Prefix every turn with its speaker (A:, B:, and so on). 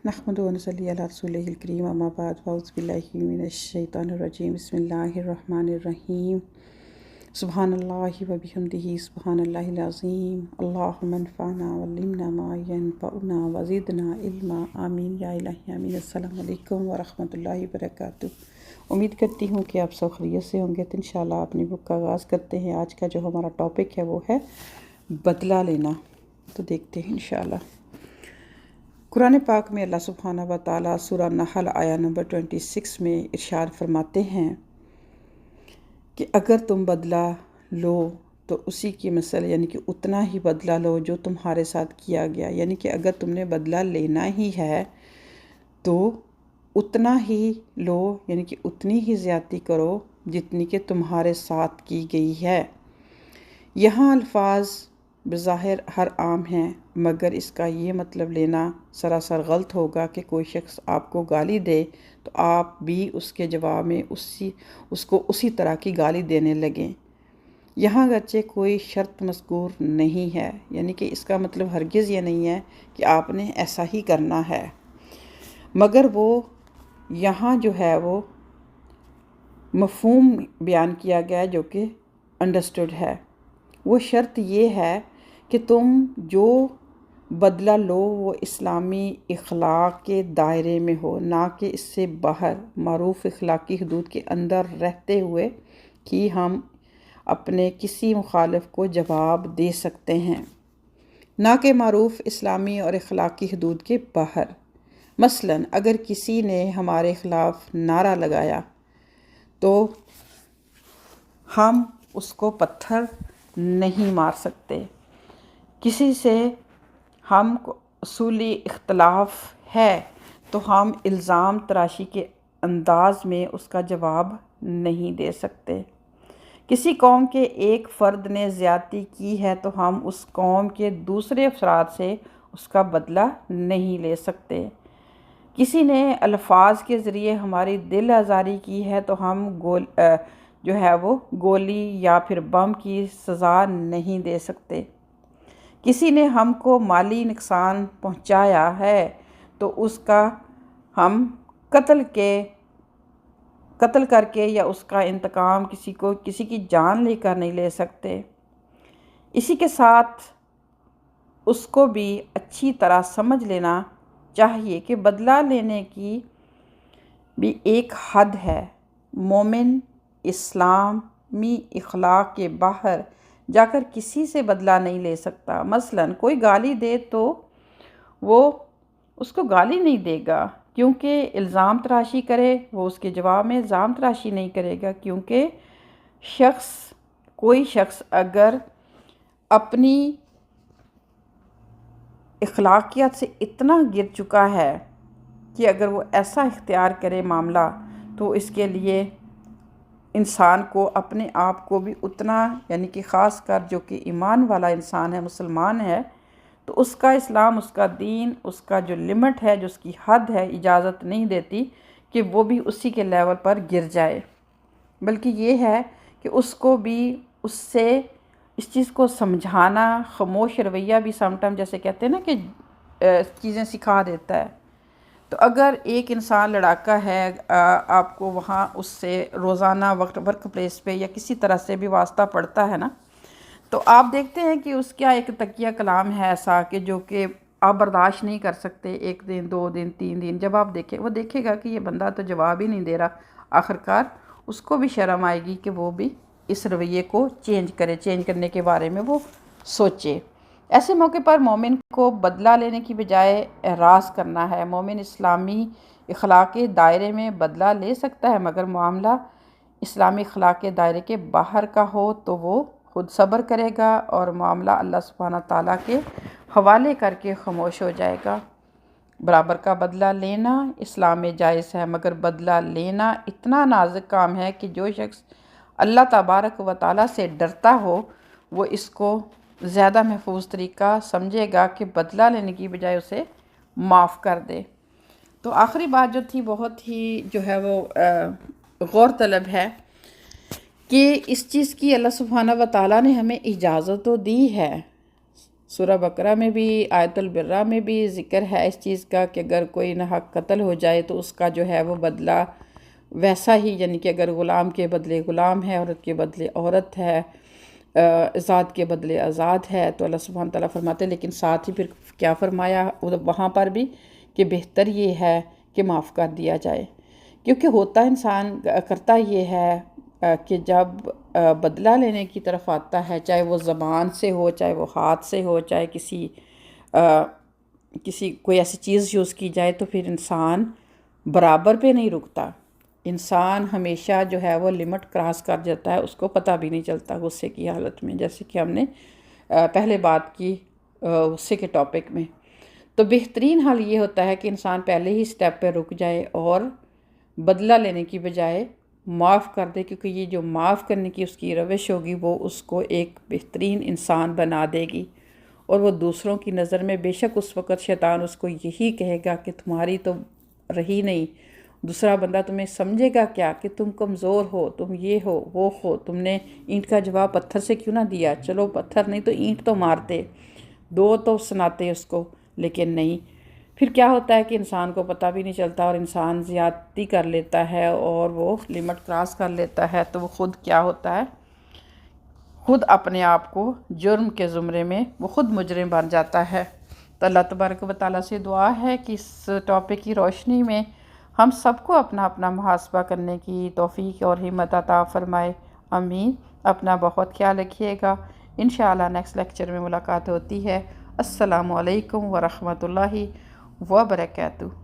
A: नहमदुहु व नसल्ली अला रसूलिहिल करीम अम्मा बाद फ़अऊज़ु बिल्लाहि मिनश शैतानिर रजीम बिस्मिल्लाहिर रहमानिर रहीम सुब्हानल्लाहि व बिहम्दिही सुब्हानल्लाहिल अज़ीम अल्लाहुम्मा अन्फ़अना वल्लिमना मा यनफ़अुना व ज़िदना इल्मा आमीन या इलाही आमीन। अस्सलामु अलैकुम व रहमतुल्लाहि व बरकातुहू। उम्मीद करती हूँ कि आप सब खैरियत से होंगे। तो इंशाअल्लाह अपनी बुक का आगाज़ करते हैं। आज का जो हमारा टॉपिक है वो है बदला लेना। तो देखते हैं इंशाअल्लाह। कुरान पाक में अल्लाह सुब्हानहू व तआला सूरह नहल आया नंबर 26 में इरशाद फरमाते हैं कि अगर तुम बदला लो तो उसी की मिसाल यानी कि उतना ही बदला लो जो तुम्हारे साथ किया गया। यानी कि अगर तुमने बदला लेना ही है तो उतना ही लो, यानी कि उतनी ही ज़्यादती करो जितनी कि तुम्हारे साथ की गई है। यहाँ अल्फाज बज़ाहिर हर आम हैं, मगर इसका ये मतलब लेना सरासर गलत होगा कि कोई शख्स आपको गाली दे तो आप भी उसके जवाब में उसको उसी तरह की गाली देने लगें। यहाँ अगरचे कोई शर्त मज़कूर नहीं है, यानी कि इसका मतलब हरगिज़ ये नहीं है कि आपने ऐसा ही करना है, मगर वो यहाँ जो है वो मफ़हूम बयान किया गया है जो कि अंडरस्टूड है। वो शर्त ये है कि तुम जो बदला लो वो इस्लामी इखलाक के दायरे में हो, ना कि इससे बाहर मारूफ इखलाकी हदूद के अंदर रहते हुए कि हम अपने किसी मुखालिफ को जवाब दे सकते हैं, ना कि मारूफ इस्लामी और इखलाकी हदूद के बाहर। मसलन अगर किसी ने हमारे ख़िलाफ़ नारा लगाया तो हम उसको पत्थर नहीं मार सकते। किसी से हम उसूली इख्तलाफ है तो हम इल्ज़ाम तराशी के अंदाज में उसका जवाब नहीं दे सकते। किसी कौम के एक फ़र्द ने ज़्यादती की है तो हम उस कौम के दूसरे अफराद से उसका बदला नहीं ले सकते। किसी ने अल्फाज के ज़रिए हमारी दिल आज़ारी की है तो हम जो है वो गोली या फिर बम की सज़ा नहीं दे सकते। किसी ने हमको माली नुकसान पहुंचाया है तो उसका हम कत्ल करके या उसका इंतकाम किसी की जान लेकर नहीं ले सकते। इसी के साथ उसको भी अच्छी तरह समझ लेना चाहिए कि बदला लेने की भी एक हद है। मोमिन इस्लामी इखलाक के बाहर जाकर किसी से बदला नहीं ले सकता। मसलन कोई गाली दे तो वो उसको गाली नहीं देगा क्योंकि इल्ज़ाम तराशी करे, वो उसके जवाब में इल्ज़ाम तराशी नहीं करेगा, क्योंकि कोई शख्स अगर अपनी इखलाकियत से इतना गिर चुका है कि अगर वो ऐसा इख्तियार करे मामला तो इसके लिए इंसान को अपने आप को भी उतना, यानी कि ख़ास कर जो कि ईमान वाला इंसान है, मुसलमान है, तो उसका इस्लाम, उसका दीन, उसका जो लिमिट है, जो उसकी हद है, इजाज़त नहीं देती कि वो भी उसी के लेवल पर गिर जाए। बल्कि ये है कि उसको भी उससे इस चीज़ को समझाना, खामोश रवैया भी समटाइम जैसे कहते हैं ना कि चीज़ें सिखा देता है। तो अगर एक इंसान लड़ाका है, आपको वहाँ उससे रोज़ाना वर्क प्लेस पे या किसी तरह से भी वास्ता पड़ता है ना, तो आप देखते हैं कि उसका एक तकिया कलाम है ऐसा कि जो कि आप बर्दाश्त नहीं कर सकते। 1 दिन 2 दिन 3 दिन जब आप वो देखेगा कि ये बंदा तो जवाब ही नहीं दे रहा, आखिरकार उसको भी शर्म आएगी कि वो भी इस रवैये को चेंज करने के बारे में वो सोचे। ऐसे मौके पर मोमिन को बदला लेने की बजाय एराज़ करना है। मोमिन इस्लामी इखलाक के दायरे में बदला ले सकता है, मगर मामला इस्लामी इखलाक के दायरे के बाहर का हो तो वो खुद सब्र करेगा और मामला अल्लाह सुब्हानहू तआला के हवाले करके खामोश हो जाएगा। बराबर का बदला लेना इस्लाम में जायज़ है, मगर बदला लेना इतना नाजुक काम है कि जो शख्स अल्लाह तबारक व तआला से डरता हो वो इसको ज़्यादा महफूज तरीका समझेगा कि बदला लेने की बजाय उसे माफ़ कर दे। तो आखिरी बात जो थी बहुत ही जो है वो गौर तलब है कि इस चीज़ की अल्लाह सुब्हानहू व तआला ने हमें इजाज़त तो दी है, سورہ بقرہ میں بھی، آیت البرہ میں بھی ذکر ہے اس چیز کا کہ اگر کوئی ناحق قتل ہو جائے تو اس کا جو ہے وہ بدلہ ویسا ہی، یعنی کہ اگر غلام کے بدلے غلام ہے، عورت کے بدلے عورت ہے، آزاد کے بدلے آزاد ہے، تو اللہ سبحانہ تعالیٰ فرماتے ہیں، لیکن ساتھ ہی پھر کیا فرمایا وہاں پر بھی کہ بہتر یہ ہے کہ معاف کر دیا جائے، کیونکہ ہوتا انسان کرتا یہ ہے کہ جب بدلہ لینے کی طرف آتا ہے، چاہے وہ زبان سے ہو، چاہے وہ ہاتھ سے ہو، چاہے کسی کوئی ایسی چیز یوز کی جائے، تو پھر انسان برابر پہ نہیں رکتا، انسان ہمیشہ جو ہے وہ لمٹ کراس کر جاتا ہے، اس کو پتہ بھی نہیں چلتا غصے کی حالت میں، جیسے کہ ہم نے پہلے بات کی غصے کے ٹاپک میں۔ تو بہترین حل یہ ہوتا ہے کہ انسان پہلے ہی سٹیپ پہ رک جائے اور بدلہ لینے کی بجائے معاف کر دے، کیونکہ یہ جو معاف کرنے کی اس کی روش ہوگی وہ اس کو ایک بہترین انسان بنا دے گی، اور وہ دوسروں کی نظر میں بے شک اس وقت شیطان اس کو یہی کہے گا کہ تمہاری تو رہی نہیں، دوسرا بندہ تمہیں سمجھے گا کیا کہ تم کمزور ہو، تم یہ ہو وہ ہو، تم نے اینٹ کا جواب پتھر سے کیوں نہ دیا، چلو پتھر نہیں تو اینٹ تو مارتے، دو تو سناتے اس کو، لیکن نہیں۔ پھر کیا ہوتا ہے کہ انسان کو پتہ بھی نہیں چلتا اور انسان زیادتی کر لیتا ہے اور وہ لمٹ کراس کر لیتا ہے، تو وہ خود کیا ہوتا ہے، خود اپنے آپ کو جرم کے زمرے میں وہ خود مجرم بن جاتا ہے۔ تو اللہ تبارک و تعالیٰ سے دعا ہے کہ اس ٹاپک کی روشنی میں ہم سب کو اپنا اپنا محاسبہ کرنے کی توفیق اور ہمت عطا فرمائے، آمین۔ اپنا بہت خیال رکھیے گا، انشاءاللہ نیکسٹ لیکچر میں ملاقات ہوتی ہے۔ السلام علیکم ورحمۃ اللہ وبرکاتہ۔